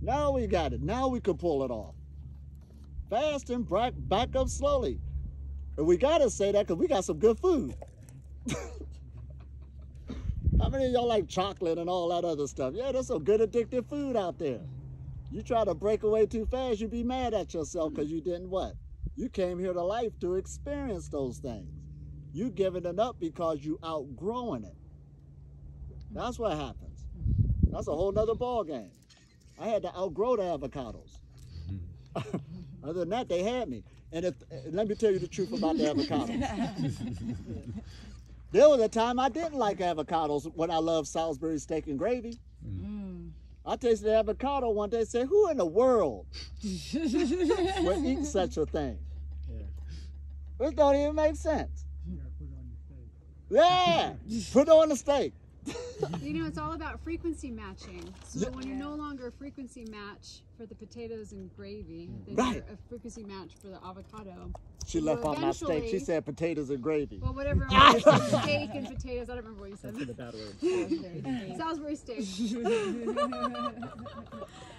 Now we got it. Now we can pull it off. Fast and back up slowly. And we got to say that because we got some good food. How many of y'all like chocolate and all that other stuff? Yeah, there's some good addictive food out there. You try to break away too fast, you be mad at yourself because you didn't what? You came here to life to experience those things. You giving it up because you outgrowing it. That's what happens. That's a whole nother ball game. I had to outgrow the avocados. Other than that, they had me. And let me tell you the truth about the avocados. There was a time I didn't like avocados when I loved Salisbury steak and gravy. I tasted the avocado one day and said, who in the world would eat such a thing? This don't even make sense. Yeah, put on the steak. You know, it's all about frequency matching. So when you're no longer a frequency match for the potatoes and gravy, then you're a frequency match for the avocado. She left off my steak. She said potatoes and gravy. Well, whatever. Steak and potatoes. I don't remember what you said. That's the bad word. Salisbury steak.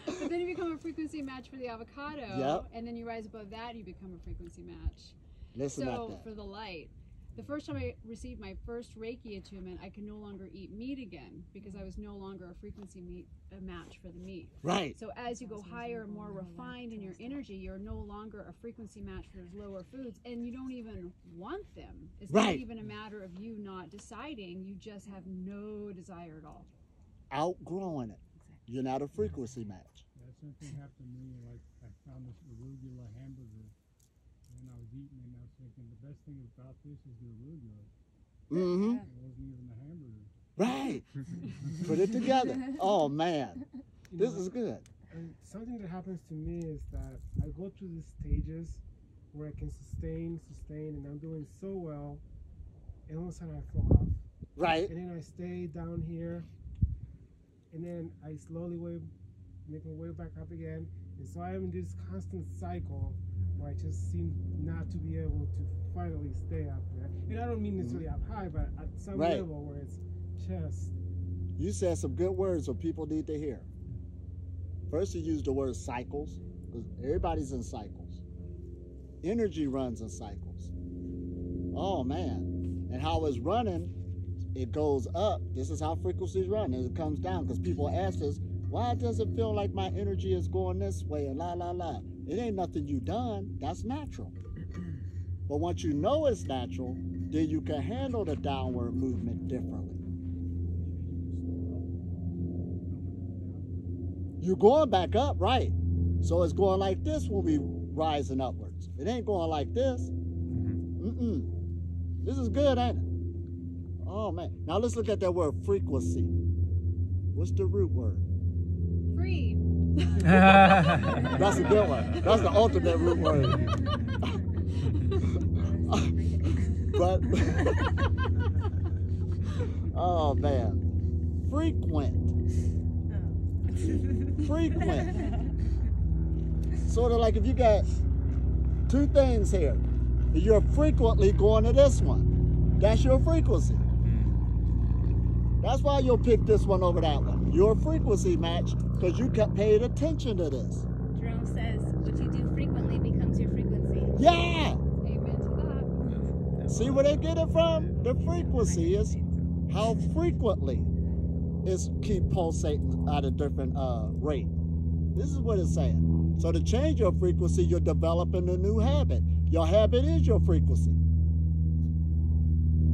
But then you become a frequency match for the avocado, and then you rise above that and you become a frequency match. Listen so at that. For the light. The first time I received my first Reiki attunement, I could no longer eat meat again because I was no longer a frequency match for the meat. Right. So as you go higher and more refined in your energy, you're no longer a frequency match for those lower foods, and you don't even want them. It's not even a matter of you not deciding. You just have no desire at all. Outgrowing it. You're not a frequency match. Yeah, something happened to me. Like I found this arugula hamburger. And I was eating and I was thinking the best thing about this is the arugula. Mm-hmm. It wasn't even the hamburger. Right. Put it together. Oh man, this is good. And something that happens to me is that I go through these stages where I can sustain, and I'm doing so well, and all of a sudden I fall off. Right. And then I stay down here, and then I slowly make my way back up again. And so I am in this constant cycle where I just seem not to be able to finally stay up there. And I don't mean necessarily up high, but at some level where it's just... You said some good words that people need to hear. First, you used the word cycles, because everybody's in cycles. Energy runs in cycles. Oh, man. And how it's running, it goes up. This is how frequencies run, and it comes down, because people ask us, why does it feel like my energy is going this way and la, la, la? It ain't nothing you done. That's natural. But once you know it's natural, then you can handle the downward movement differently. You're going back up, right? So it's going like this when we rising upwards. It ain't going like this. This is good, ain't it? Oh, man. Now let's look at that word frequency. What's the root word? Free. That's a good one. That's the ultimate root word. But, oh man, frequent. Sort of like if you got two things here, you're frequently going to this one. That's your frequency. That's why you'll pick this one over that one. Your frequency match, because you paid attention to this. Jerome says, what you do frequently becomes your frequency. Yeah! Amen to that. See where they get it from? The frequency is how frequently it's keep pulsating at a different rate. This is what it's saying. So to change your frequency, you're developing a new habit. Your habit is your frequency.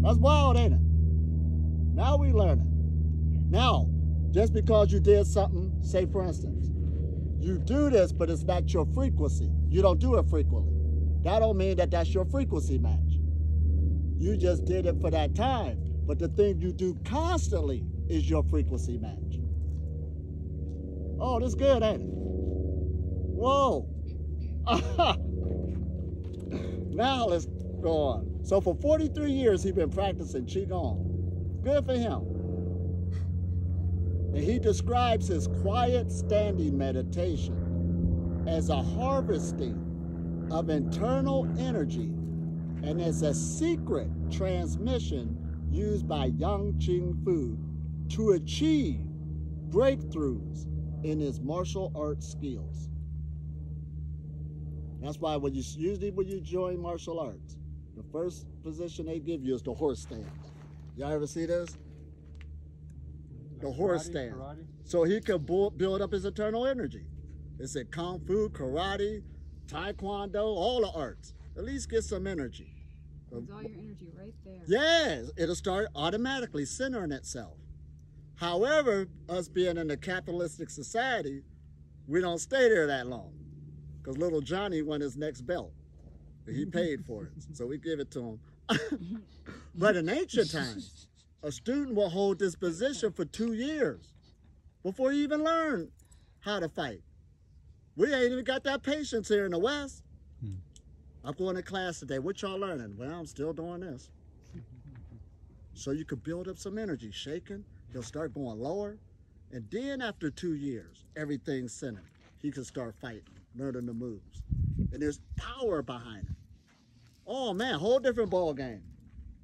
That's wild, ain't it? Now we learning. Now, just because you did something, say for instance, you do this, but it's not your frequency. You don't do it frequently. That don't mean that that's your frequency match. You just did it for that time, but the thing you do constantly is your frequency match. Oh, this good, ain't it? Whoa. Now let's go on. So for 43 years, he's been practicing Qigong. Good for him. And he describes his quiet standing meditation as a harvesting of internal energy and as a secret transmission used by Yang Qing Fu to achieve breakthroughs in his martial arts skills. That's why when you join martial arts, the first position they give you is the horse stand. Y'all ever see this? The horse stand. Karate? So he could build up his eternal energy. It said Kung Fu, Karate, Taekwondo, all the arts. At least get some energy. It's all your energy right there. Yes, it'll start automatically centering itself. However, us being in a capitalistic society, we don't stay there that long. Because little Johnny won his next belt. He paid for it, so we give it to him. But in ancient times, a student will hold this position for 2 years before he even learn how to fight. We ain't even got that patience here in the West. I'm going to class today. What y'all learning? Well, I'm still doing this. So you could build up some energy, shaking. He'll start going lower. And then after 2 years, everything's centered. He can start fighting, learning the moves. And there's power behind it. Oh man, whole different ball game.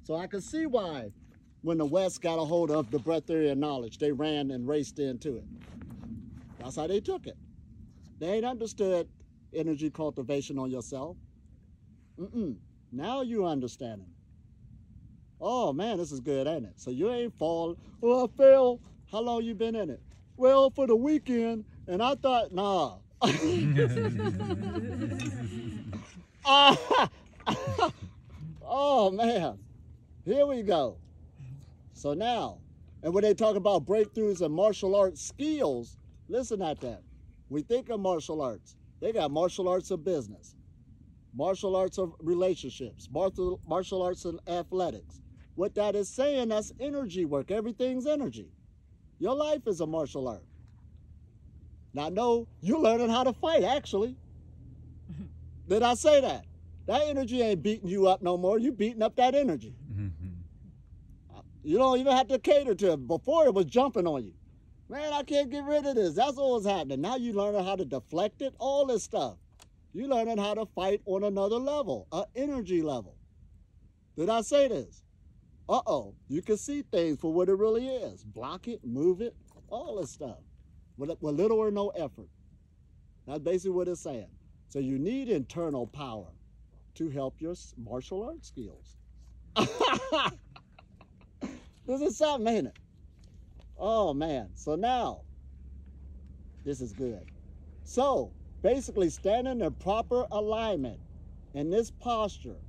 So I can see why when the West got a hold of the breadth theory of knowledge, they ran and raced into it. That's how they took it. They ain't understood energy cultivation on yourself. Now you understand it. Oh man, this is good, ain't it? So you ain't falling. Oh, I fell. How long you been in it? Well, for the weekend. And I thought, nah. Oh man, here we go. So now, and when they talk about breakthroughs in martial arts skills, listen at that. We think of martial arts. They got martial arts of business, martial arts of relationships, martial arts in athletics. What that is saying, that's energy work. Everything's energy. Your life is a martial art. Now, no, you're learning how to fight, actually. Did I say that? That energy ain't beating you up no more. You beating up that energy. You don't even have to cater to it. Before, it was jumping on you. Man, I can't get rid of this. That's what was happening. Now you learning how to deflect it, all this stuff. You learning how to fight on another level, an energy level. Did I say this? Uh-oh, you can see things for what it really is. Block it, move it, all this stuff. With little or no effort. That's basically what it's saying. So you need internal power to help your martial arts skills. This is something, ain't it? Oh man, so now, this is good. So, basically standing in proper alignment in this posture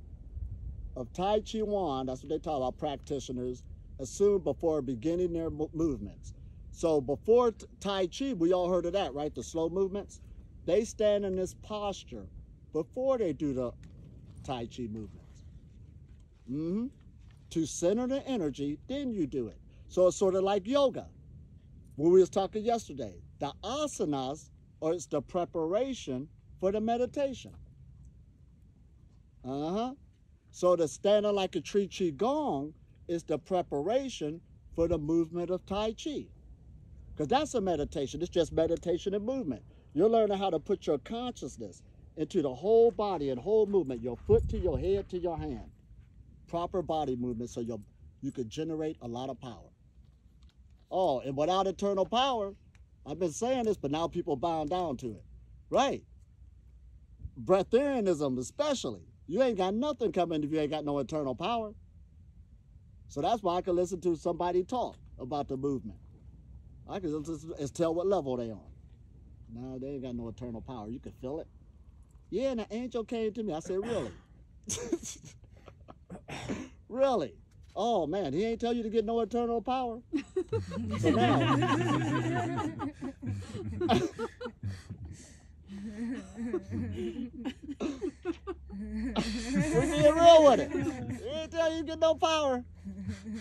of Tai Chi Wan, that's what they talk about, practitioners, assume before beginning their movements. So before Tai Chi, we all heard of that, right? The slow movements. They stand in this posture before they do the Tai Chi movements. To center the energy, then you do it. So it's sort of like yoga. When we was talking yesterday, the asanas, or it's the preparation for the meditation. So the standing like a tree qigong is the preparation for the movement of Tai Chi. Because that's a meditation. It's just meditation and movement. You're learning how to put your consciousness into the whole body and whole movement, your foot to your head to your hand. Proper body movement so you could generate a lot of power. Oh, and without eternal power, I've been saying this, but now people bound down to it. Right. Breatharianism especially. You ain't got nothing coming if you ain't got no eternal power. So that's why I can listen to somebody talk about the movement. I can just tell what level they on. No, they ain't got no eternal power. You can feel it. Yeah, and an angel came to me. I said, really? Really? Oh, man, he ain't tell you to get no eternal power? So now... We're being real with it. He ain't tell you to get no power.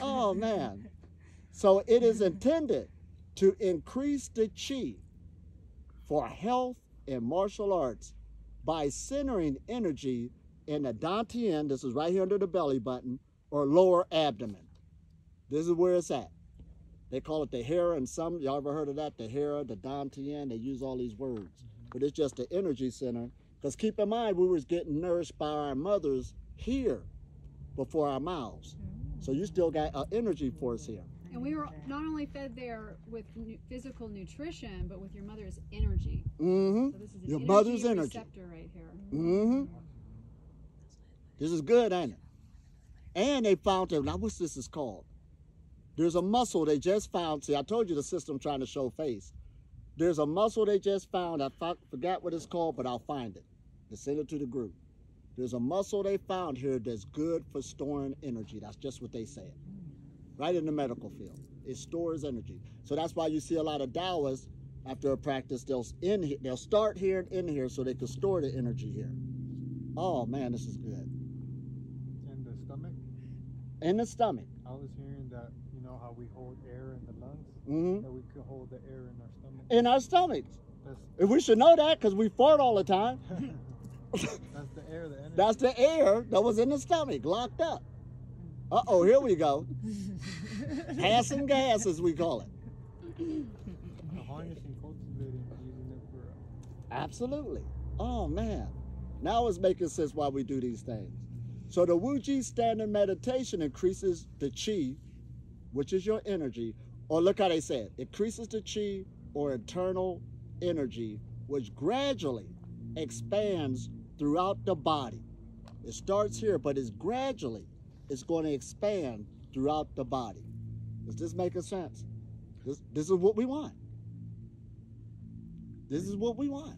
Oh, man. So it is intended to increase the chi for health and martial arts by centering energy in the dantian, this is right here under the belly button, or lower abdomen. This is where it's at. They call it the hera, and y'all ever heard of that? The hera, the dantian, they use all these words. But it's just the energy center. Because keep in mind, we was getting nourished by our mothers here before our mouths. So you still got an energy force here. And we were not only fed there with physical nutrition, but with your mother's energy. Mm-hmm. So this is an Your mother's energy. receptor right here. Mm-hmm. This is good, ain't it? And they found it. Now, what's this is called? There's a muscle they just found. See, I told you the system trying to show face. There's a muscle they just found. I forgot what it's called, but I'll find it and send it to the group. There's a muscle they found here that's good for storing energy. That's just what they said. Right in the medical field. It stores energy. So that's why you see a lot of Taoists after a practice, they'll start here and end here so they can store the energy here. Oh man, this is good. In the stomach? In the stomach. I was hearing that, you know how we hold air in the lungs? Mm-hmm. That we could hold the air in our stomach. In our stomachs. If we should know that because we fart all the time. That's the air, the energy. That's the air that was in the stomach, locked up. Uh-oh, here we go. Passing gas, as we call it. Harnessing, cultivating, using it for... Absolutely. Oh, man. Now it's making sense why we do these things. So the Wu-Ji standard meditation increases the chi, which is your energy, or look how they say it, increases the chi or internal energy, which gradually expands throughout the body. It starts here, but it's gradually, it's going to expand throughout the body. Is this making sense? This is what we want. This is what we want.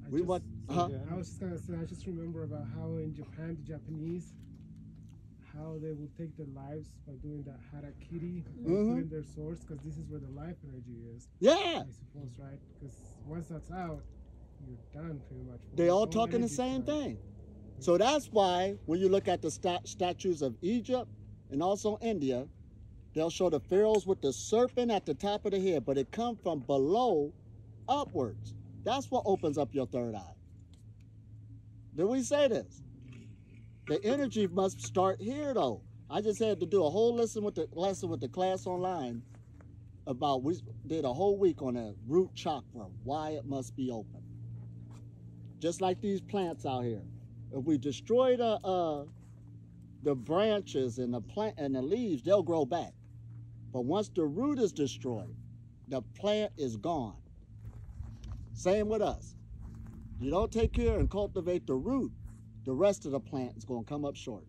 We want. I was just gonna say, I just remember about how in Japan, the Japanese, how they will take their lives by doing that harakiri, putting their swords, because this is where the life energy is. Yeah. I suppose, right? Because once that's out, you're done pretty much. They all talking the same thing. So that's why when you look at the statues of Egypt and also India, they'll show the pharaohs with the serpent at the top of the head, but it comes from below upwards. That's what opens up your third eye. Did we say this? The energy must start here, though. I just had to do a whole lesson with the class online about, we did a whole week on the root chakra, why it must be open. Just like these plants out here. If we destroy the branches and the plant and the leaves, they'll grow back. But once the root is destroyed, the plant is gone. Same with us. You don't take care and cultivate the root, the rest of the plant is going to come up short,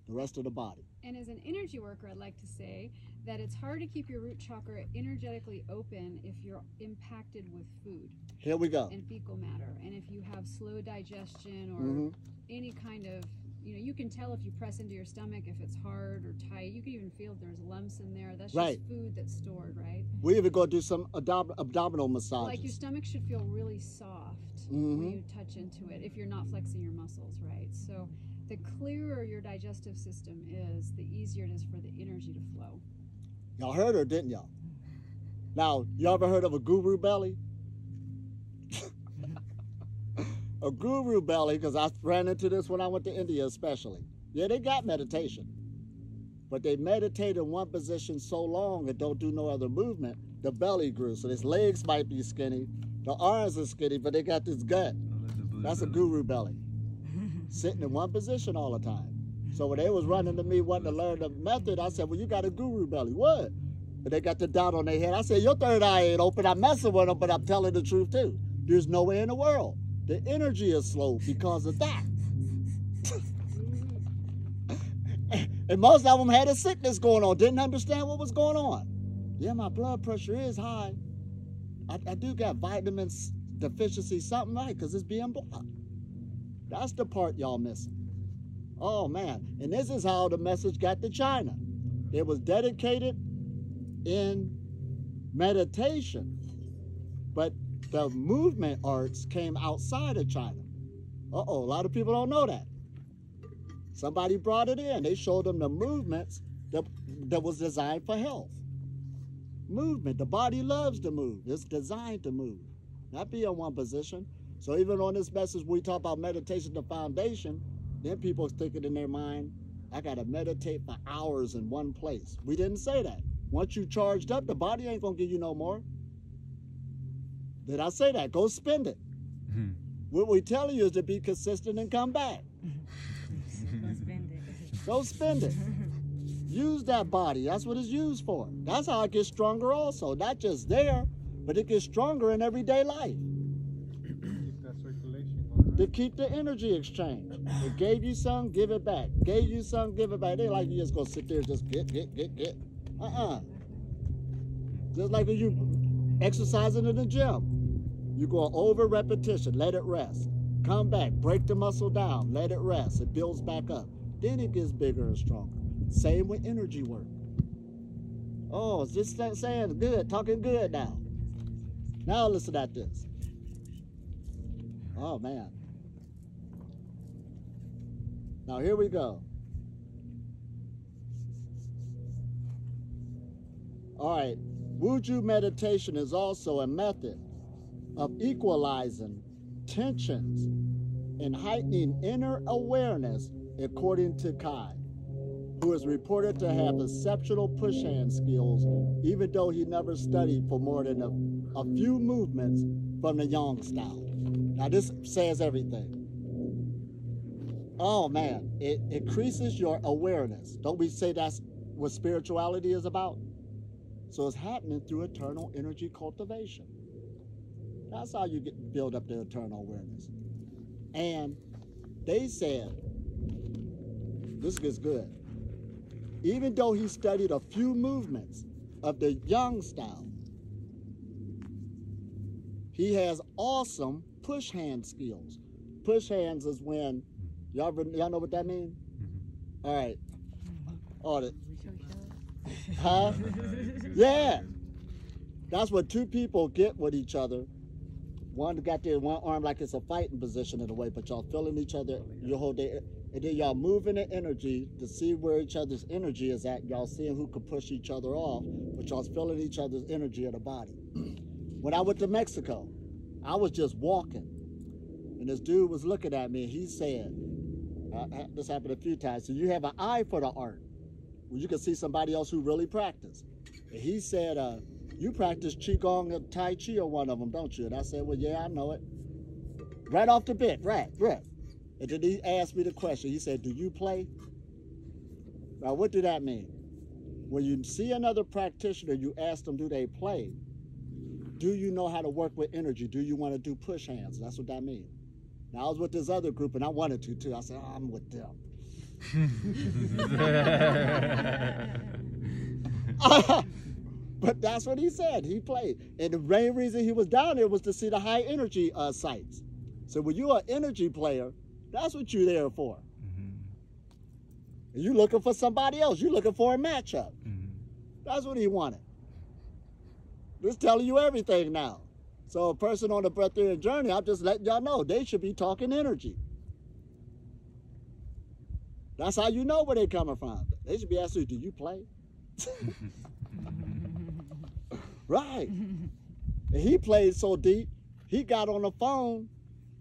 the rest of the body. And as an energy worker, I'd like to say that it's hard to keep your root chakra energetically open if you're impacted with food. Here we go. And fecal matter. And if you have slow digestion or any kind of, you can tell if you press into your stomach if it's hard or tight. You can even feel if there's lumps in there. That's just food that's stored, right? We even go do some abdominal massages. Like your stomach should feel really soft when you touch into it if you're not flexing your muscles, right? So the clearer your digestive system is, the easier it is for the energy to flow. Y'all heard her, didn't y'all? Now, you ever heard of a guru belly? A guru belly, because I ran into this when I went to India especially. Yeah, they got meditation. But they meditate in one position so long and don't do no other movement, the belly grew. So his legs might be skinny, the arms are skinny, but they got this gut. That's a guru belly. Sitting in one position all the time. So when they was running to me wanting to learn the method, I said, well, you got a guru belly. What? And they got the dot on their head. I said, your third eye ain't open. I'm messing with them, but I'm telling the truth too. There's no way in the world. The energy is slow because of that. And most of them had a sickness going on, didn't understand what was going on. Yeah, my blood pressure is high. I do got vitamins deficiency, something right, because it's being blocked. That's the part y'all missing. Oh, man. And this is how the message got to China. It was dedicated in meditation, but the movement arts came outside of China. Uh-oh, a lot of people don't know that. Somebody brought it in. They showed them the movements that was designed for health. Movement. The body loves to move. It's designed to move, not be in one position. So even on this message, we talk about meditation, the foundation, then people thinking in their mind, I got to meditate for hours in one place. We didn't say that. Once you charged up, the body ain't going to give you no more. Did I say that? Go spend it. What we telling you is to be consistent and come back. Go spend it. Go spend it. Use that body. That's what it's used for. That's how it gets stronger also. Not just there, but it gets stronger in everyday life. Keep that circulation going, To right? keep the energy exchange. It gave you some, give it back. Gave you some, give it back. It ain't like you just gonna sit there and just get. Just like when you exercising in the gym. You go over repetition, let it rest. Come back, break the muscle down, let it rest. It builds back up. Then it gets bigger and stronger. Same with energy work. Oh, it's just saying good, talking good now. Now listen at this. Oh man. Now here we go. All right. Wuju meditation is also a method of equalizing tensions and heightening inner awareness, according to Kai, who is reported to have exceptional push hand skills, even though he never studied for more than a few movements from the Yang style. Now this says everything. Oh man, it increases your awareness. Don't we say that's what spirituality is about? So it's happening through eternal energy cultivation. That's how you build up the eternal awareness. And they said, this gets good. Even though he studied a few movements of the Yang style, he has awesome push hand skills. Push hands is when, y'all know what that means? All right. All the, huh? Yeah. That's what two people get with each other. One got their one arm like it's a fighting position in a way, but y'all feeling each other your whole day. And then y'all moving the energy to see where each other's energy is at. Y'all seeing who could push each other off, but y'all feeling each other's energy in the body. When I went to Mexico, I was just walking. And this dude was looking at me and he said, this happened a few times, so you have an eye for the art. Well, you can see somebody else who really practiced. And he said, you practice Qigong and Tai Chi or one of them, don't you? And I said, well, yeah, I know it. Right off the bat, right. And then he asked me the question. He said, do you play? Now, what did that mean? When you see another practitioner, you ask them, do they play? Do you know how to work with energy? Do you want to do push hands? That's what that means. Now, I was with this other group, and I wanted to, too. I said, oh, I'm with them. But that's what he said. He played. And the main reason he was down there was to see the high energy sites. So when you're an energy player, that's what you're there for. And you're looking for somebody else. You're looking for a matchup. That's what he wanted. Just telling you everything now. So a person on the breathtaking journey, I'm just letting y'all know, they should be talking energy. That's how you know where they're coming from. They should be asking you, do you play? Right. And he played so deep, he got on the phone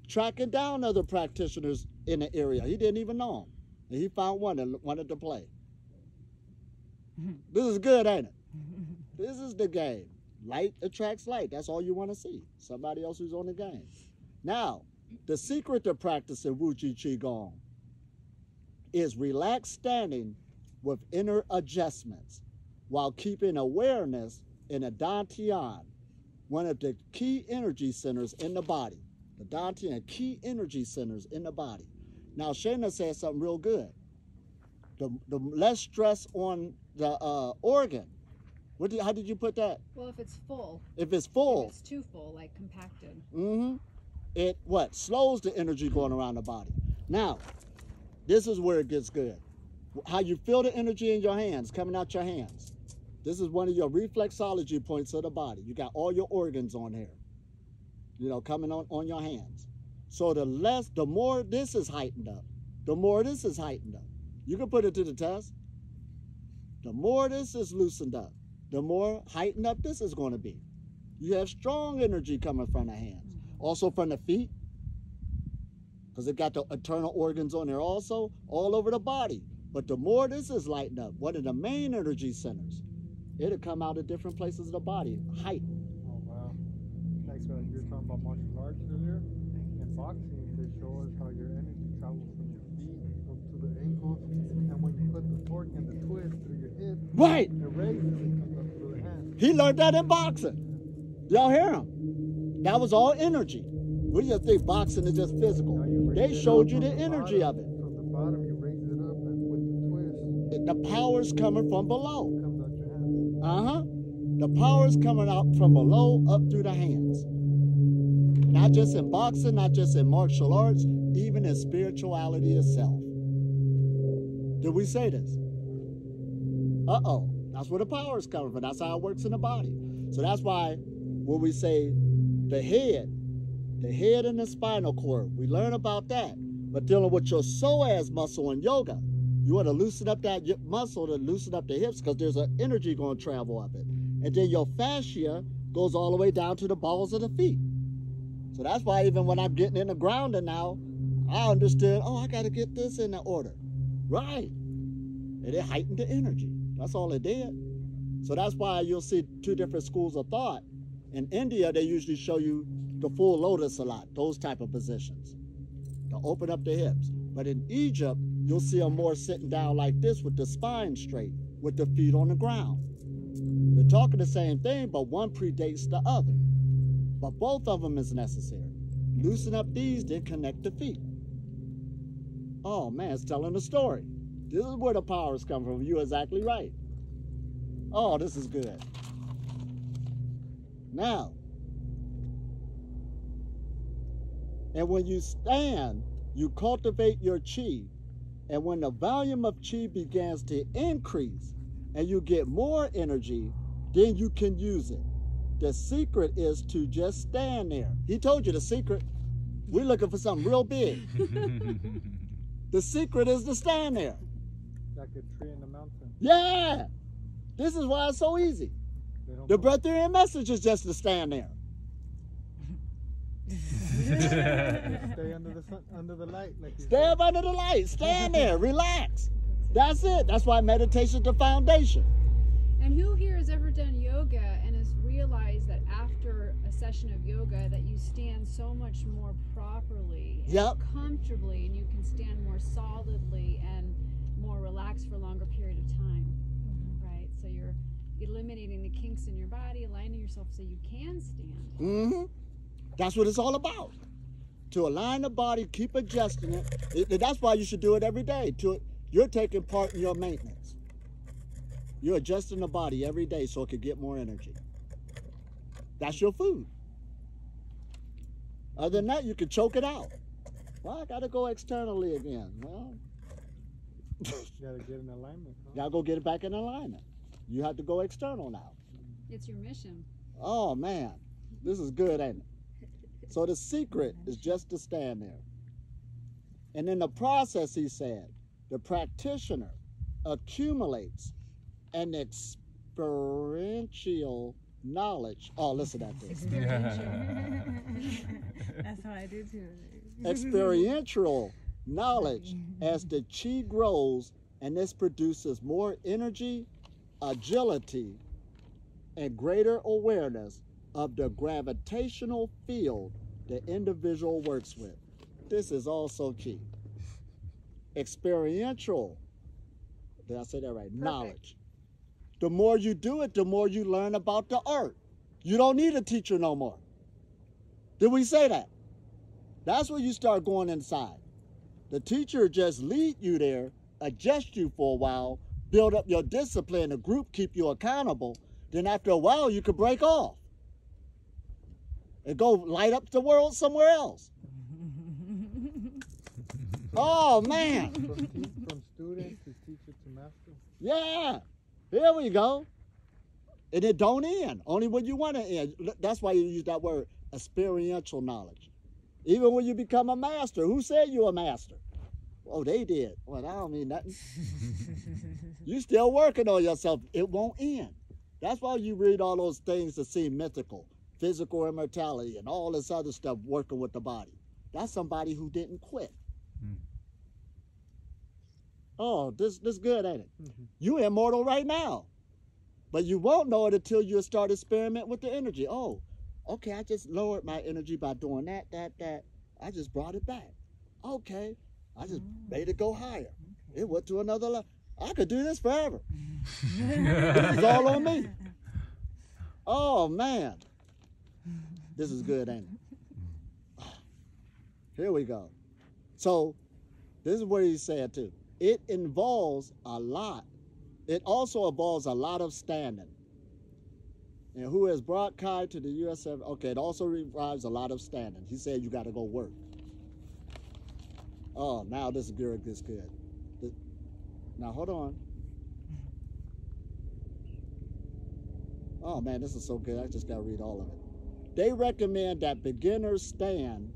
tracking down other practitioners in the area. He didn't even know them. And he found one that wanted to play. This is good, ain't it? This is the game. Light attracts light. That's all you want to see. Somebody else who's on the game. Now, the secret to practicing Wuji Qigong is relaxed standing with inner adjustments while keeping awareness in a Dantian, one of the key energy centers in the body. The Dantian, key energy centers in the body. Now, Shayna said something real good. The less stress on the organ. How did you put that? Well, if it's full. If it's full. If it's too full, like compacted. It what? Slows the energy going around the body. Now, this is where it gets good. How you feel the energy in your hands, coming out your hands. This is one of your reflexology points of the body. You got all your organs on here, you know, coming on your hands. So the more this is heightened up, the more this is heightened up. You can put it to the test. The more this is loosened up, the more heightened up this is going to be. You have strong energy coming from the hands. Also from the feet, because it got the internal organs on there also, all over the body. But the more this is lightened up, one of the main energy centers, it'll come out of different places of the body, heightened. Oh, wow. Like, so you were talking about martial arts earlier, and boxing, they show us how your energy travels from your feet up to the ankles, and when you put the torque and the twist through your hip, Right. it raises and comes up through the hands. He learned that in boxing. Y'all hear him? That was all energy. We just think boxing is just physical. Now you raise They it showed up you from the the energy of bottom. it. From the bottom, you raise it up, and with the twist, The power's coming from below. it comes out your hands. Uh-huh. The power's coming out from below up through the hands. Not just in boxing, not just in martial arts, even in spirituality itself. Did we say this? Uh-oh. That's where the power is coming from. That's how it works in the body. So that's why when we say the head and the spinal cord, we learn about that. But dealing with your psoas muscle in yoga, you want to loosen up that muscle to loosen up the hips because there's an energy going to travel up it. And then your fascia goes all the way down to the balls of the feet. So that's why even when I'm getting in the grounding now, I understood, oh, I got to get this in the order. Right. And it heightened the energy. That's all it did. So that's why you'll see two different schools of thought. In India, they usually show you the full lotus a lot, those type of positions, to open up the hips. But in Egypt, you'll see them more sitting down like this with the spine straight, with the feet on the ground. They're talking the same thing, but one predates the other. But both of them is necessary. Loosen up these, then connect the feet. Oh man, it's telling a story. This is where the powers come from. You're exactly right. Oh, this is good. Now, and when you stand, you cultivate your chi. And when the volume of chi begins to increase and you get more energy, then you can use it. The secret is to just stand there. He told you the secret. We're looking for something real big. The secret is to stand there. Like a tree in the mountain. Yeah. This is why it's so easy. They don't The move. breatharian message is just to stand there. Stay under the sun, under the light, like you Stay said. up under the light. Stand there. Relax. That's it. That's why meditation is the foundation. And who here has ever done yoga and has realized that after a session of yoga that you stand so much more properly and Yep. comfortably, and you can stand more solidly and more relaxed for a longer period of time, right? So you're eliminating the kinks in your body, aligning yourself so you can stand. Mm-hmm. That's what it's all about. To align the body, keep adjusting it. That's why you should do it every day. You're taking part in your maintenance. You're adjusting the body every day so it can get more energy. That's your food. Other than that, you can choke it out. Well, I got to go externally again. Well, You gotta get in alignment. Huh? gotta go get it back in alignment. You have to go external now. It's your mission. Oh man, this is good, ain't it? So the secret is just to stand there. And in the process, he said, the practitioner accumulates an experiential knowledge. Oh, listen at this. That's how I do too. Experiential knowledge as the chi grows, and this produces more energy, agility, and greater awareness of the gravitational field the individual works with. This is also key. Experiential, did I say that right? Knowledge. The more you do it, the more you learn about the art. You don't need a teacher no more. Did we say that? That's when you start going inside. The teacher just lead you there, adjust you for a while, build up your discipline, the group keep you accountable. Then after a while, you could break off and go light up the world somewhere else. Oh, man. From student to teacher to master. Yeah. Here we go. And it don't end. Only when you want to end. That's why you use that word, experiential knowledge. Even when you become a master. Who said you're a master? Oh, they did. Well, I don't mean nothing. You still working on yourself. It won't end. That's why you read all those things that seem mythical. Physical immortality and all this other stuff working with the body. That's somebody who didn't quit. Oh, this good, ain't it? You immortal right now. But you won't know it until you start experimenting with the energy. Oh, okay, I just lowered my energy by doing that. I just brought it back. Okay. I just made it go higher. It went to another level. I could do this forever. This is all on me. Oh, man. This is good, ain't it? Here we go. So this is what he said, too. It involves a lot. It also involves a lot of standing. And who has brought Kai to the USF? Okay, it also involves a lot of standing. He said you got to go work. Oh, now this is good. This good. Now, hold on. Oh, man, this is so good. I just got to read all of it. They recommend that beginners stand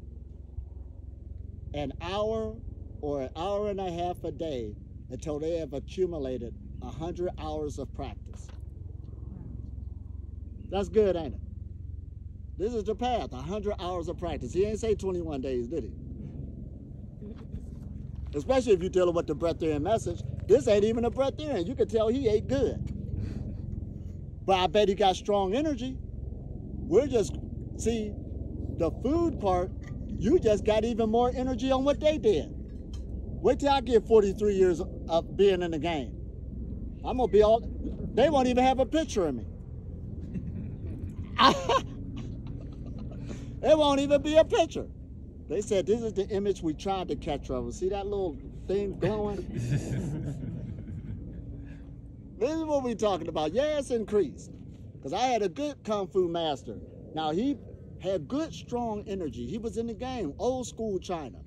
an hour or an hour and a half a day until they have accumulated 100 hours of practice. That's good, ain't it? This is the path, 100 hours of practice. He ain't say 21 days, did he? Especially if you're dealing with the breath in message. This ain't even a breath in. You can tell he ate good. But I bet he got strong energy. We're just, see, the food part, you just got even more energy on what they did. Wait till I get 43 years of being in the game. I'm going to be all, they won't even have a picture of me. It won't even be a picture. They said this is the image we tried to catch of. See that little thing glowing? This is what we're talking about. Yeah, it's increased. Because I had a good Kung Fu master. Now, he had good, strong energy. He was in the game, old school China.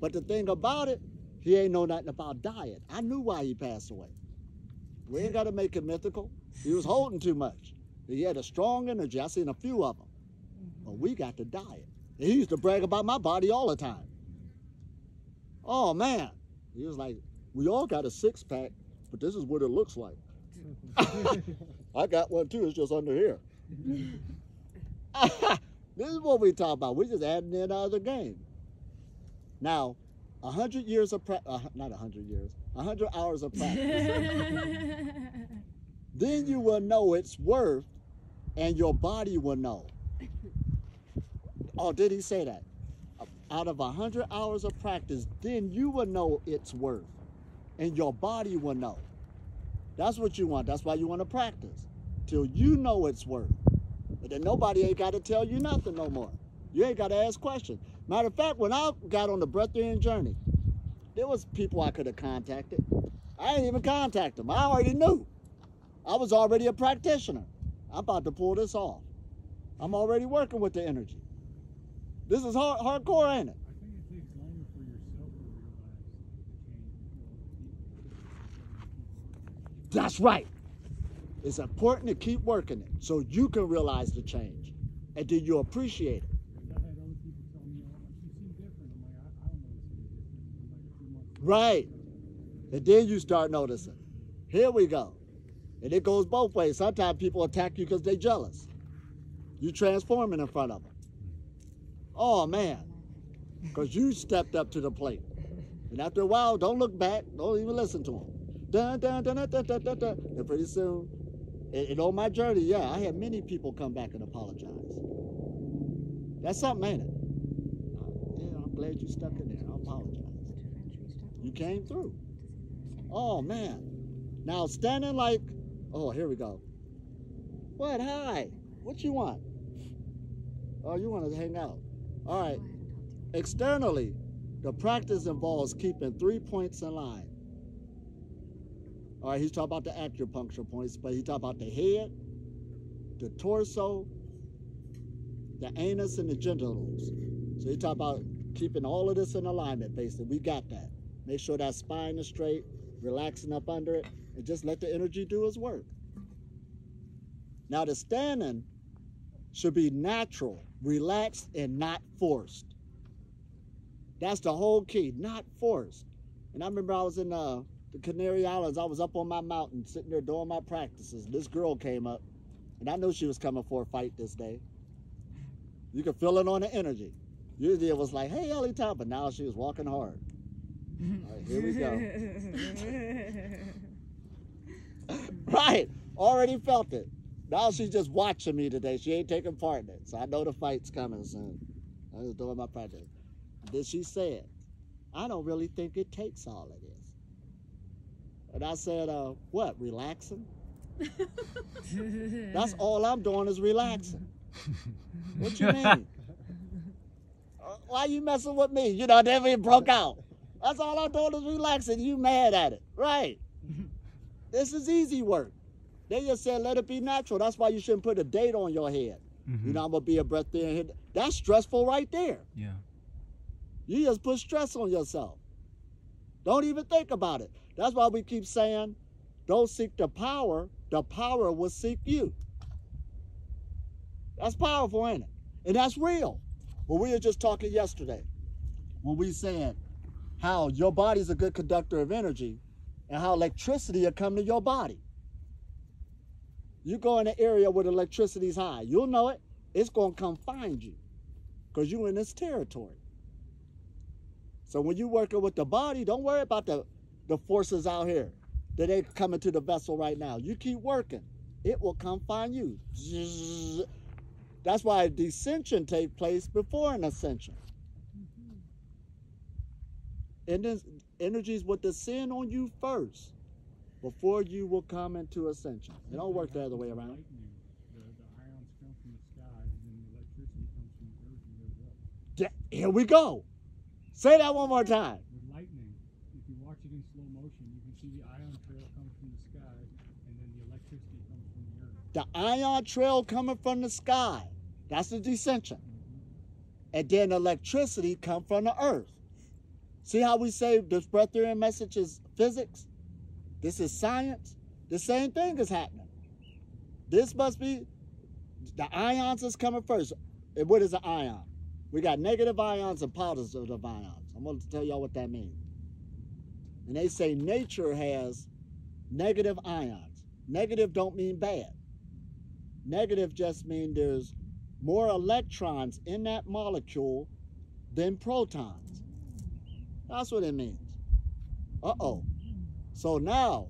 But the thing about it, he ain't know nothing about diet. I knew why he passed away. We ain't got to make it mythical. He was holding too much. He had a strong energy. I seen a few of them. But we got the diet. And he used to brag about my body all the time. Oh, man. He was like, we all got a six-pack, but this is what it looks like. I got one, too. It's just under here. This is what we talk about. We're just adding in other game. Now, 100 years of not 100 years, 100 hours of practice. Then you will know its worth, and your body will know. Oh, did he say that? Out of 100 hours of practice, then you will know its worth, and your body will know. That's what you want. That's why you want to practice, till you know its worth. But then nobody ain't got to tell you nothing no more. You ain't got to ask questions. Matter of fact, when I got on the breath-in journey, there was people I could have contacted. I ain't even contact them. I already knew. I was already a practitioner. I'm about to pull this off. I'm already working with the energy. This is hardcore, ain't it? I think it takes longer for yourself to realize the change. That's right. It's important to keep working it so you can realize the change. And then you appreciate it. Because I had other people tell me, oh, you seem different. I'm like, I don't notice any difference in like a few months. Right. And then you start noticing. Here we go. And it goes both ways. Sometimes people attack you because they're jealous. You transforming in front of them. Oh, man. Because you stepped up to the plate. And after a while, don't look back. Don't even listen to them. Dun, dun, dun, dun, dun, dun, dun, dun. And pretty soon, and on my journey, yeah, I had many people come back and apologize. That's something, ain't it? Yeah, I'm glad you stuck in there. I apologize. You came through. Oh, man. Now, standing like, oh, here we go. What? Hi. What you want? Oh, you want to hang out. All right. Externally, the practice involves keeping 3 points in line. All right, he's talking about the acupuncture points, but he's talking about the head, the torso, the anus, and the genitals. So he's talking about keeping all of this in alignment, basically. We got that. Make sure that spine is straight, relaxing up under it, and just let the energy do its work. Now, the standing should be natural, relaxed, and not forced. That's the whole key, not forced. And I remember I was in the Canary Islands. I was up on my mountain, sitting there doing my practices. This girl came up, and I knew she was coming for a fight this day. You could feel it on the energy. Usually it was like, hey, Elitom, but now she was walking hard. All right, here we go. Right, already felt it. Now she's just watching me today. She ain't taking part in it. So I know the fight's coming soon. I was doing my practice. Then she said, I don't really think it takes all of this. And I said, what, relaxing? That's all I'm doing is relaxing. What you mean? Why you messing with me? You know, then we broke out. That's all I'm doing is relaxing. You mad at it. Right. This is easy work. They just said, let it be natural. That's why you shouldn't put a date on your head. You know, I'm going to be a breath there and here. That's stressful right there. Yeah. You just put stress on yourself. Don't even think about it. That's why we keep saying, don't seek the power will seek you. That's powerful, ain't it? And that's real. Well, we were just talking yesterday when we said how your body's a good conductor of energy and how electricity will come to your body. You go in an area where the electricity's high, you'll know it. It's going to come find you because you're in this territory. So when you're working with the body, don't worry about the forces out here that ain't coming to the vessel right now. You keep working. It will come find you. That's why a descension takes place before an ascension. And then energies will descend on you first before you will come into ascension. It don't work the other way around. Lightning. The ions come from the sky, and then the electricity comes from the earth and goes up. Here we go. Say that one more time. With lightning, if you watch it in slow motion, you can see the ion trail comes from the sky, and then the electricity comes from the earth. The ion trail coming from the sky. That's the descension. And then electricity come from the earth. See how we say this breath in message is physics? This is science. The same thing is happening. This must be, the ions is coming first. And what is an ion? We got negative ions and positive ions. I'm going to tell y'all what that means. And they say nature has negative ions. Negative don't mean bad. Negative just means there's more electrons in that molecule than protons. That's what it means. Uh-oh. So now,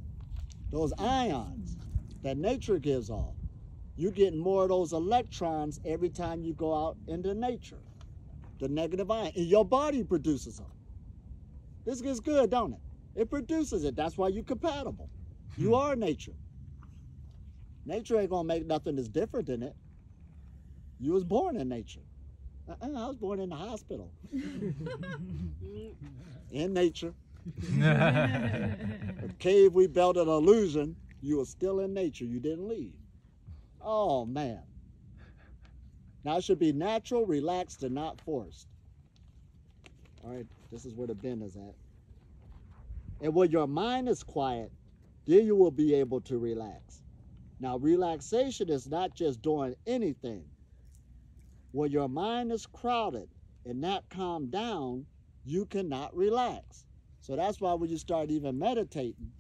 those ions that nature gives off, you're getting more of those electrons every time you go out into nature. The negative ion. And your body produces them. This gets good, don't it? It produces it. That's why you're compatible. You are nature. Nature ain't going to make nothing that's different than it. You was born in nature. I was born in the hospital. In nature. The cave we built an illusion. You were still in nature. You didn't leave. Oh, man. Now it should be natural, relaxed, and not forced. All right, this is where the bend is at. And when your mind is quiet, then you will be able to relax. Now, relaxation is not just doing anything. When your mind is crowded and not calmed down, you cannot relax. So that's why when you start even meditating,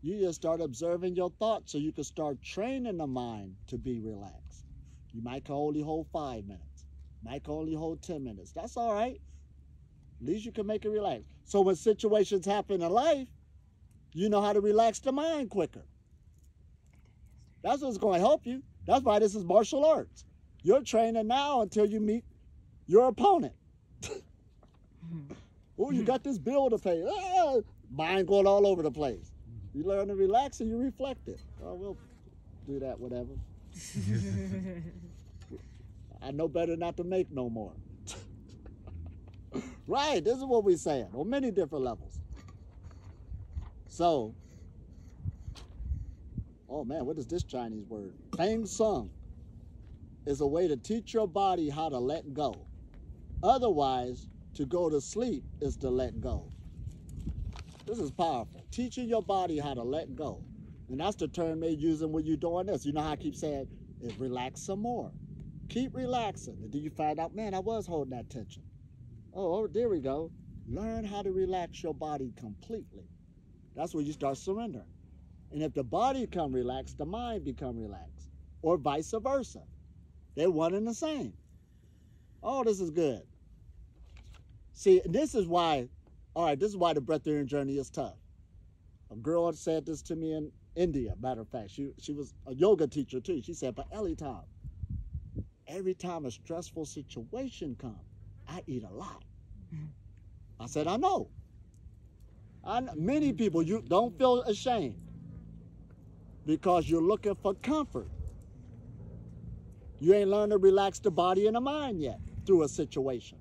you just start observing your thoughts so you can start training the mind to be relaxed. You might can only hold 5 minutes. Might can only hold 10 minutes. That's all right. At least you can make it relax. So when situations happen in life, you know how to relax the mind quicker. That's what's going to help you. That's why this is martial arts. You're training now until you meet your opponent. Oh, you got this bill to pay. Ah, mind going all over the place. You learn to relax and you reflect it. Oh, we'll do that, whatever. I know better not to make no more. Right, this is what we're saying on many different levels. So, oh man, what is this Chinese word? Feng Sung is a way to teach your body how to let go. Otherwise, to go to sleep is to let go. This is powerful. Teaching your body how to let go. And that's the term they're using when you're doing this. You know how I keep saying, is relax some more. Keep relaxing. And then you find out, man, I was holding that tension. Oh, there we go. Learn how to relax your body completely. That's when you start surrendering. And if the body become relaxed, the mind become relaxed. Or vice versa. They're one and the same. Oh, this is good. See, this is why, all right, this is why the breatharian journey is tough. A girl said this to me in India, matter of fact. She was a yoga teacher too. She said, but Elitom, every time a stressful situation comes, I eat a lot. I said, I know. Many people, you don't feel ashamed because you're looking for comfort. You ain't learned to relax the body and the mind yet through a situation.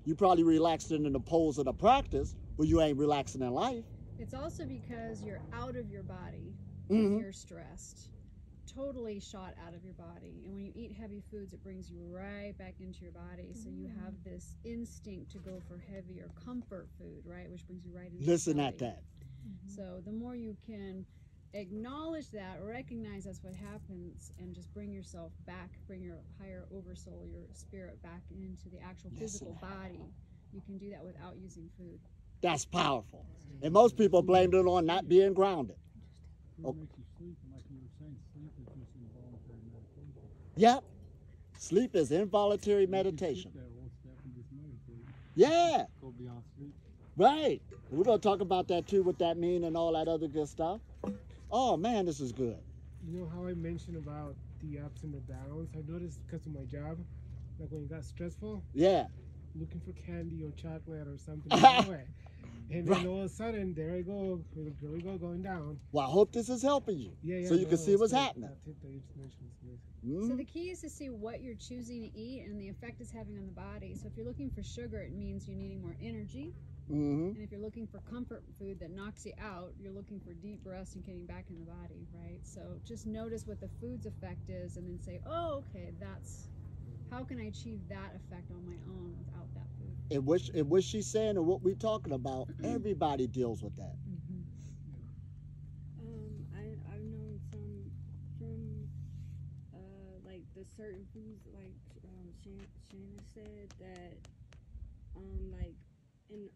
You probably relaxed it in the pose of the practice, but you ain't relaxing in life. It's also because you're out of your body Mm-hmm. when you're stressed. Totally shot out of your body. And when you eat heavy foods, it brings you right back into your body. So you have this instinct to go for heavier comfort food, right? Which brings you right into Listen your at body. that. So the more you can acknowledge that, recognize that's what happens, and just bring yourself back, bring your higher oversoul, your spirit back into the actual physical body, you can do that without using food. That's powerful. And most people blamed it on not being grounded. Food makes you sleep, and like you were saying, sleep is just involuntary meditation. Yep. Sleep is involuntary You can meditation. skip that whole step and just meditate. Yeah, Go beyond sleep. right. We're going to talk about that too, what that mean and all that other good stuff. Oh, man, this is good. You know how I mentioned about the ups and the downs? I noticed because of my job, like when it got stressful, Yeah. looking for candy or chocolate or something. Anyway. And then all of a sudden, there I go, here we go, going down. Well, I hope this is helping you. Yeah, So you no, can see it's what's good. happening. That tip that you just mentioned is good. So Mhm. the key is to see what you're choosing to eat and the effect it's having on the body. So if you're looking for sugar, it means you're needing more energy. Mhm. And if you're looking for comfort food that knocks you out, you're looking for deep rest and getting back in the body, right? So just notice what the food's effect is and then say, oh, okay, that's, how can I achieve that effect on my own without that food? And what she's saying and what we're talking about, everybody deals with that. I've known some from like the certain foods, like Shannon said that like in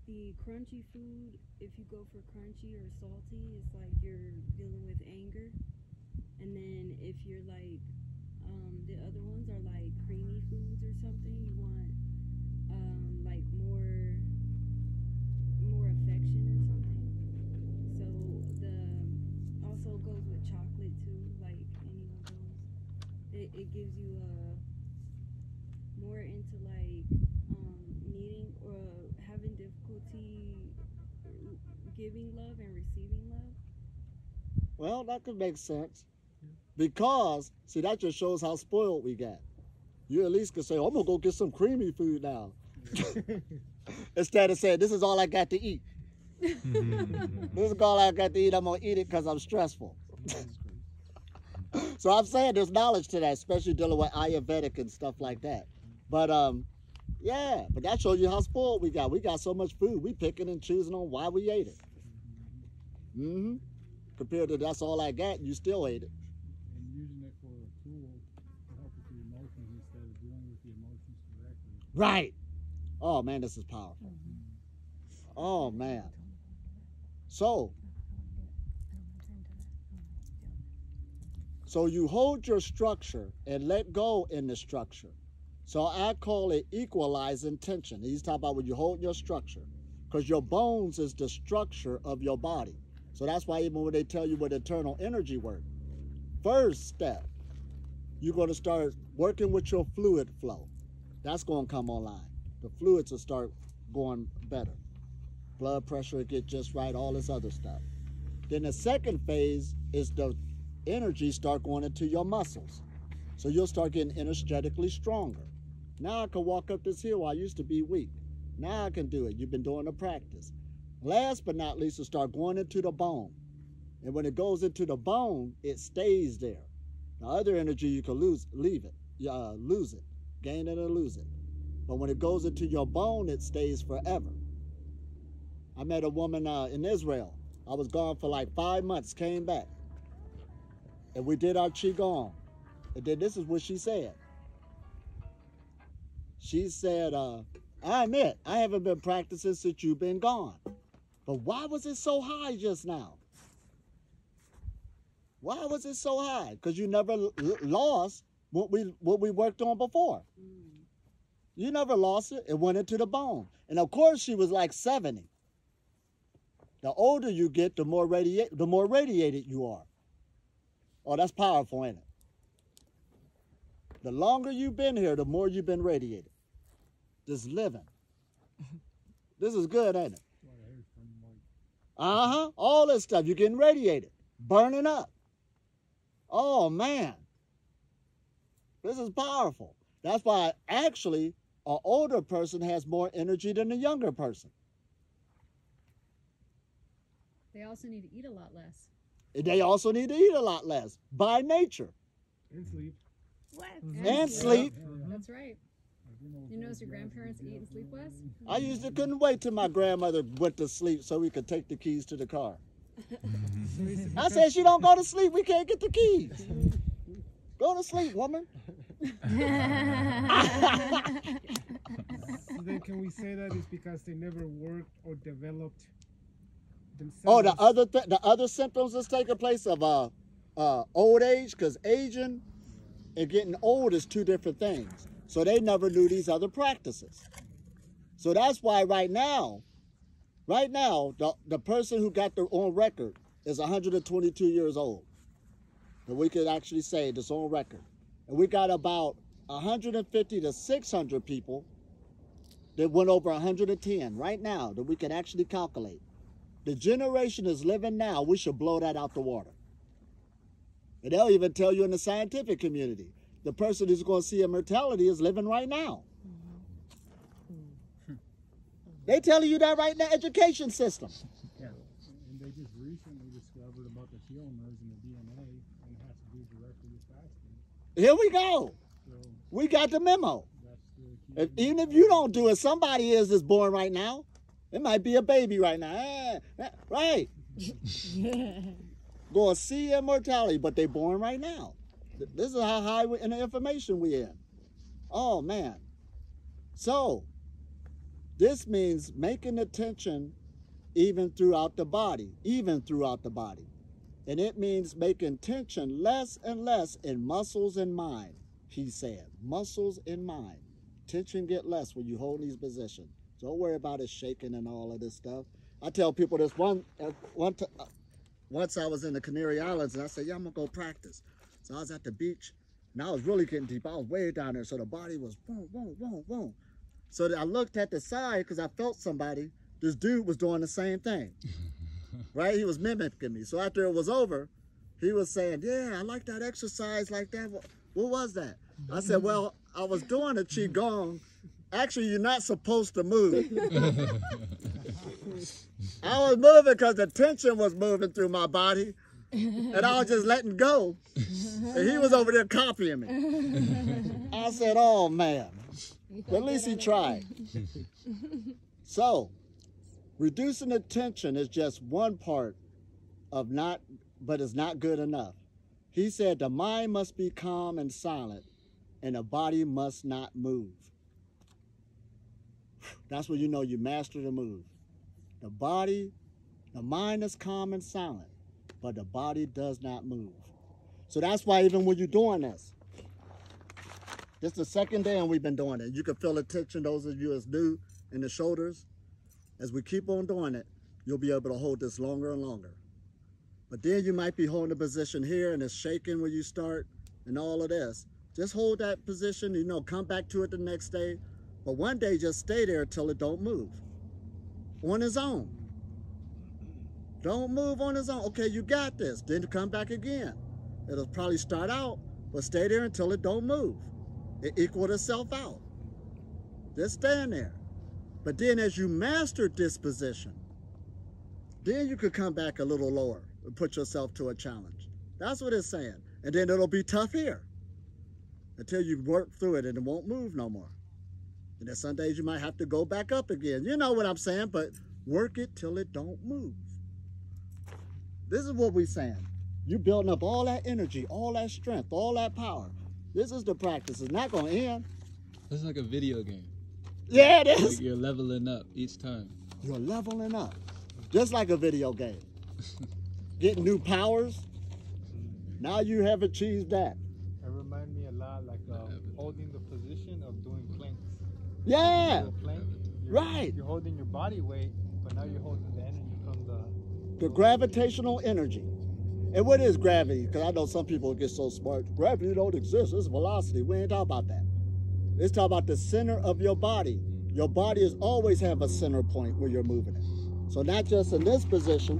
the crunchy food, if you go for crunchy or salty, it's like you're dealing with anger. And then if you're like the other ones are like creamy foods or something, you want like more affection or something. So the also goes with chocolate too, like any of those. It gives you more into like needing or having difficulty giving love and receiving love. Well, that could make sense. Because, see, that just shows how spoiled we got. You at least could say, I'm going to go get some creamy food now. Instead of saying, this is all I got to eat. This is all I got to eat. I'm going to eat it because I'm stressful. So I'm saying there's knowledge to that, especially dealing with Ayurvedic and stuff like that. But, yeah, but that shows you how spoiled we got. We got so much food. We picking and choosing on why we ate it. Mm-hmm. Compared to that's all I got, you still ate it. And using it for a tool to help with the emotions instead of dealing with the emotions directly. Right. Oh, man, this is powerful. Oh, man. So you hold your structure and let go in the structure. So I call it equalizing tension. He's talking about when you hold your structure, because your bones is the structure of your body. So that's why even when they tell you what internal energy work, first step, you're going to start working with your fluid flow. That's going to come online. The fluids will start going better. Blood pressure will get just right, all this other stuff. Then the second phase is the energy start going into your muscles. So you'll start getting energetically stronger. Now I can walk up this hill. I used to be weak. Now I can do it. You've been doing the practice. Last but not least, it'll start going into the bone. And when it goes into the bone, it stays there. The other energy you can leave it, lose it, gain it or lose it. But when it goes into your bone, it stays forever. I met a woman in Israel. I was gone for like 5 months, came back. And we did our Qigong. And then this is what she said. She said, I admit, I haven't been practicing since you've been gone. But why was it so high just now? Why was it so high? Because you never lost what we worked on before. You never lost it. It went into the bone. And of course, she was like 70. The older you get, the more radiated you are. Oh, that's powerful, ain't it? The longer you've been here, the more you've been radiated. Just living. This is good, ain't it? Uh-huh. All this stuff. You're getting radiated. Burning up. Oh, man. This is powerful. That's why, actually, an older person has more energy than a younger person. They also need to eat a lot less. They also need to eat a lot less, by nature. And sleep. What? And sleep. That's right. You notice your grandparents eat and sleep less? I used to couldn't wait till my grandmother went to sleep so we could take the keys to the car. I said, she don't go to sleep, we can't get the keys. Go to sleep, woman. So then can we say that it's because they never worked or developed themselves? Oh, the other symptoms that's taking place of old age, because aging and getting old is two different things. So they never knew these other practices. So that's why right now, the person who got their own record is 122 years old. And we could actually say this on record. And we got about 150 to 600 people that went over 110 right now that we can actually calculate. The generation is living now, we should blow that out the water. And they'll even tell you in the scientific community, the person who's going to see immortality is living right now. They telling you that right in the education system. Yeah. And they just recently discovered about the telomeres in the DNA, and it has to do directly with fasting. Here we go. So We got the memo. that's the key. Even if you don't do it, somebody is born right now. It might be a baby right now. Right. Going to see immortality, but they born right now. This is how high in the information we in. Oh, man. So, this means making attention even throughout the body. And it means making tension less and less in muscles and mind, he said. Muscles and mind. Tension get less when you hold these positions. Don't worry about it shaking and all of this stuff. I tell people this once I was in the Canary Islands, and I said, yeah, I'm going to go practice. So I was at the beach, and I was really getting deep. I was way down there, so the body was boom, boom, boom, boom. So I looked at the side because I felt somebody. This dude was doing the same thing, right? He was mimicking me. So after it was over, he was saying, yeah, I like that exercise like that. What was that? I said, well, I was doing a Qigong. Actually, you're not supposed to move. I was moving because the tension was moving through my body, and I was just letting go. And he was over there copying me. I said, oh, man. But at least he tried. So, reducing the tension is just one part of but it's not good enough. He said the mind must be calm and silent, and the body must not move. That's when you know you master the move. The mind is calm and silent, but the body does not move. So that's why even when you're doing this is the second day and we've been doing it. You can feel the tension, those of you that's new in the shoulders. As we keep on doing it, you'll be able to hold this longer and longer. But then you might be holding a position here and it's shaking when you start and all of this. Just hold that position, come back to it the next day. But one day just stay there until it don't move. On its own. Don't move on its own. Okay, you got this. Then come back again. It'll probably start out, but stay there until it don't move. It equaled itself out. Just stand there. But then as you master this position, then you could come back a little lower and put yourself to a challenge. That's what it's saying. And then it'll be tough here until you work through it and it won't move no more. And then some days you might have to go back up again. You know what I'm saying, but work it till it don't move. This is what we're saying. You building up all that energy, all that strength, all that power. This is the practice. It's not going to end. It's like a video game. Yeah, it is. Like you're leveling up each time. You're leveling up. Just like a video game. Getting new powers. Now you have achieved that. It reminds me a lot like holding the position of doing planks. Yeah. The plank, Right. You're holding your body weight, but now you're holding the energy from The gravitational energy. And what is gravity? Because I know some people get so smart. Gravity don't exist. It's velocity. We ain't talking about that. Let's talk about the center of your body your body is always have a center point where you're moving it. So not just in this position,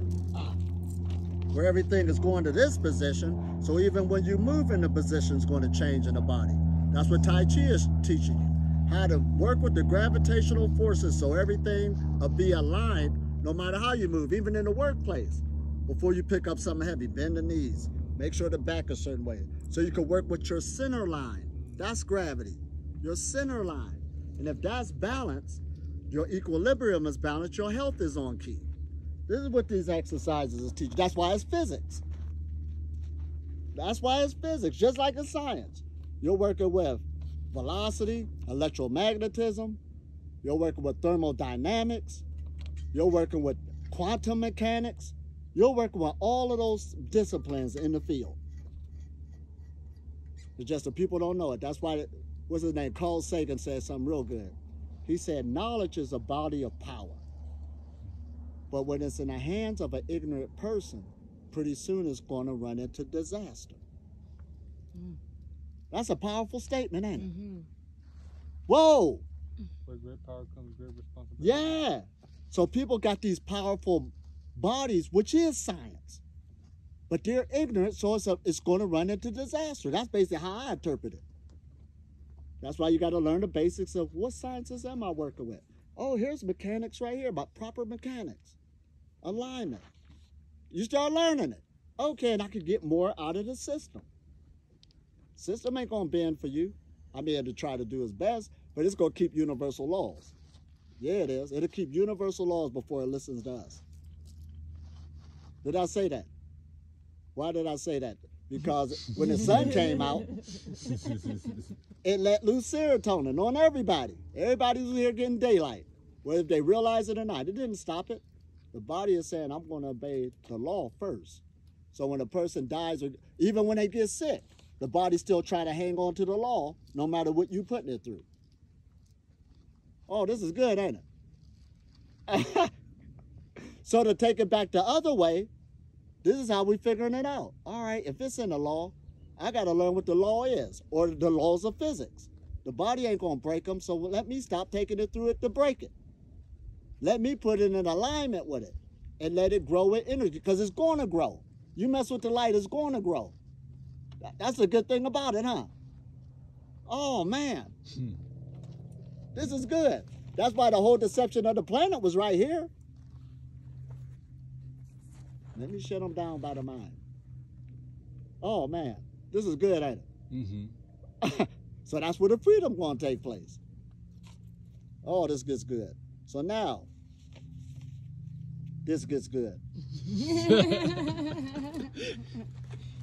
where everything is going to this position, so even when you move in the position is going to change in the body. That's what Tai Chi is teaching you, how to work with the gravitational forces so everything will be aligned no matter how you move, even in the workplace. Before you pick up something heavy, bend the knees, make sure the back a certain way, so you can work with your center line. That's gravity, your center line. And if that's balanced, your equilibrium is balanced, your health is on key. This is what these exercises is teaching. That's why it's physics. That's why it's physics, just like in science. You're working with velocity, electromagnetism. You're working with thermodynamics. You're working with quantum mechanics. You're working with all of those disciplines in the field. It's just that people don't know it. That's why, what's his name? Carl Sagan said something real good. He said, knowledge is a body of power. But when it's in the hands of an ignorant person, pretty soon it's going to run into disaster. That's a powerful statement, ain't it? Whoa! With great power comes great responsibility. Yeah. So people got these powerful bodies, which is science. But they're ignorant, so it's going to run into disaster. That's basically how I interpret it. That's why you got to learn the basics of what sciences am I working with. Oh, here's mechanics right here about proper mechanics. Alignment. You start learning it. Okay, and I can get more out of the system. System ain't going to bend for you. I mean, it'll try to do its best, but it's going to keep universal laws. Yeah, it is. It'll keep universal laws before it listens to us. Did I say that? Why did I say that? Because when the sun came out, it let loose serotonin on everybody. Everybody was here getting daylight, whether they realize it or not. It didn't stop it. The body is saying, I'm going to obey the law first. So when a person dies, or even when they get sick, the body's still trying to hang on to the law, no matter what you're putting it through. Oh, this is good, ain't it? So to take it back the other way, this is how we're figuring it out. All right, if it's in the law, I got to learn what the law is, or the laws of physics. The body ain't going to break them, so let me stop taking it through it to break it. Let me put it in alignment with it and let it grow with energy, because it's going to grow. You mess with the light, it's going to grow. That's the good thing about it, huh? Oh, man. This is good. That's why the whole deception of the planet was right here. Let me shut them down by the mind. Oh, man. This is good, ain't it? So that's where the freedom going to take place. Oh, this gets good. So now, this gets good.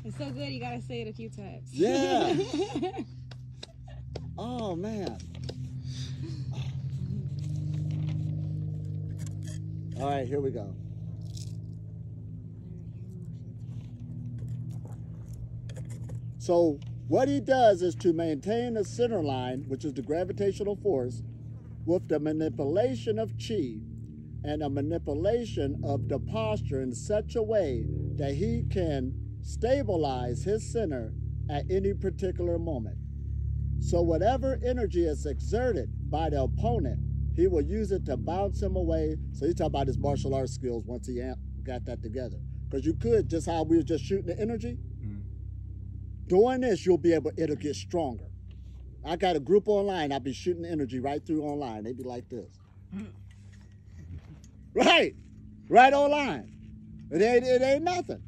It's so good, you gotta say it a few times. Yeah. Oh, man. All right, here we go. So what he does is to maintain the center line, which is the gravitational force, with the manipulation of chi and a manipulation of the posture in such a way that he can stabilize his center at any particular moment. So whatever energy is exerted by the opponent, he will use it to bounce him away. So he's talking about his martial arts skills once he got that together. Because you could, just how we were just shooting the energy, doing this, you'll be able, it'll get stronger. I got a group online, I'll be shooting energy right through online. They be like this. Right online. It ain't nothing.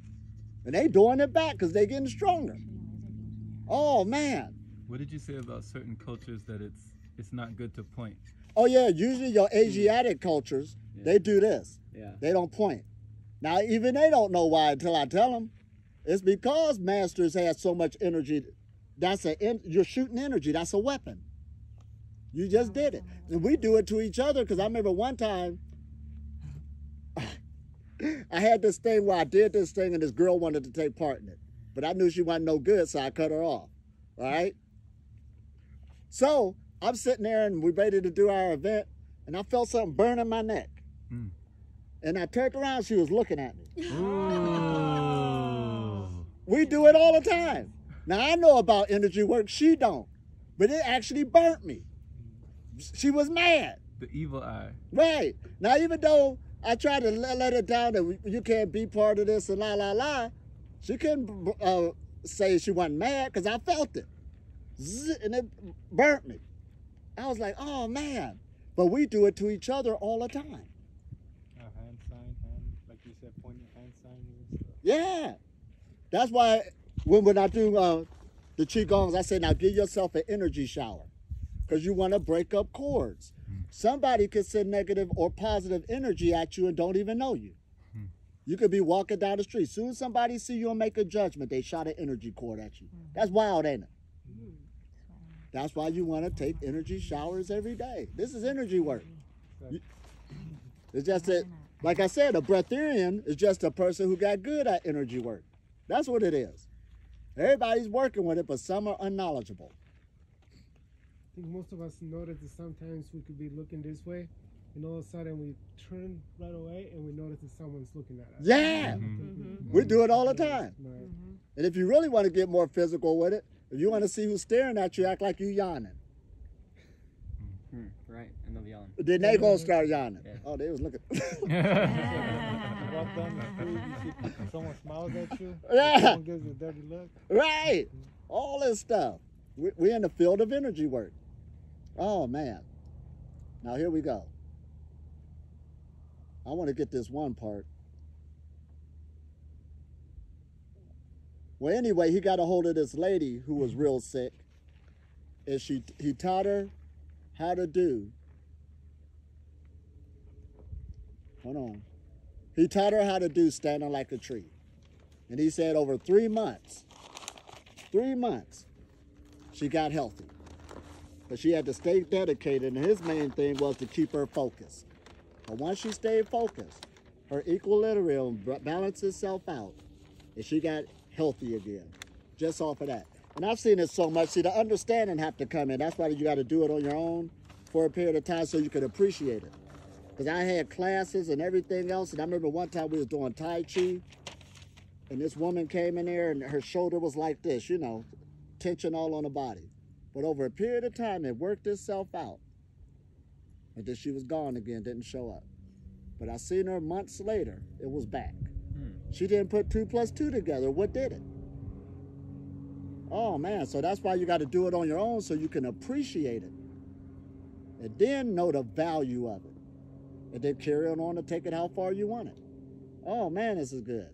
And they doing it back because they getting stronger. Oh, man. What did you say about certain cultures that it's not good to point? Oh, yeah, usually your Asiatic cultures, they do this. Yeah. They don't point. Now, even they don't know why until I tell them. It's because masters have so much energy. You're shooting energy. That's a weapon. You just did it. And we do it to each other, because I remember one time, I had this thing where I did this thing and this girl wanted to take part in it. But I knew she wasn't no good, so I cut her off. All right? So I'm sitting there and we're ready to do our event, and I felt something burning my neck. And I turned around, she was looking at me. We do it all the time. Now, I know about energy work, she don't. But it actually burnt me. She was mad. the evil eye. Right. Now, even though I tried to let her down that you can't be part of this and la, la, la, she couldn't say she wasn't mad because I felt it. Zzz, and it burnt me. I was like, oh, man. But we do it to each other all the time. Hand sign, like you said, pointing hand sign and stuff. Yeah. That's why when I do the Qigongs, I say, now give yourself an energy shower because you want to break up cords. Somebody could send negative or positive energy at you and don't even know you. You could be walking down the street. Soon as somebody see you and make a judgment, they shot an energy cord at you. That's wild, ain't it? That's why you want to take energy showers every day. This is energy work. It's just that, like I said, a breatharian is just a person who got good at energy work. That's what it is. Everybody's working with it, but some are unknowledgeable. I think most of us notice that sometimes we could be looking this way, and all of a sudden we turn right away and we notice that someone's looking at us. Yeah, we do it all the time. Right. And if you really want to get more physical with it, if you want to see who's staring at you, act like you yawning. Right, and they'll be yawning. Then they gonna start yawning. Yeah. Oh, they was looking. You walk down the street, you see someone smiles at you. Yeah. Someone gives you a dirty look. Right. All this stuff. We're in the field of energy work. Oh, man. Now, here we go. I want to get this one part. Well, anyway, he got a hold of this lady who was real sick. And he taught her how to do. Hold on. He taught her how to do standing like a tree. And he said over 3 months, she got healthy. But she had to stay dedicated, and his main thing was to keep her focused. But once she stayed focused, her equilibrium balanced itself out, and she got healthy again, just off of that. And I've seen it so much. See, the understanding have to come in. That's why you got to do it on your own for a period of time so you can appreciate it. Because I had classes and everything else, and I remember one time we was doing Tai Chi, and this woman came in there, and her shoulder was like this, you know, tension all on the body. But over a period of time, it worked itself out. And then she was gone again, didn't show up. But I seen her months later, it was back. She didn't put 2 plus 2 together. What did it? Oh, man. So that's why you got to do it on your own so you can appreciate it. And then know the value of it. And then carry on to take it how far you want it. Oh, man, this is good.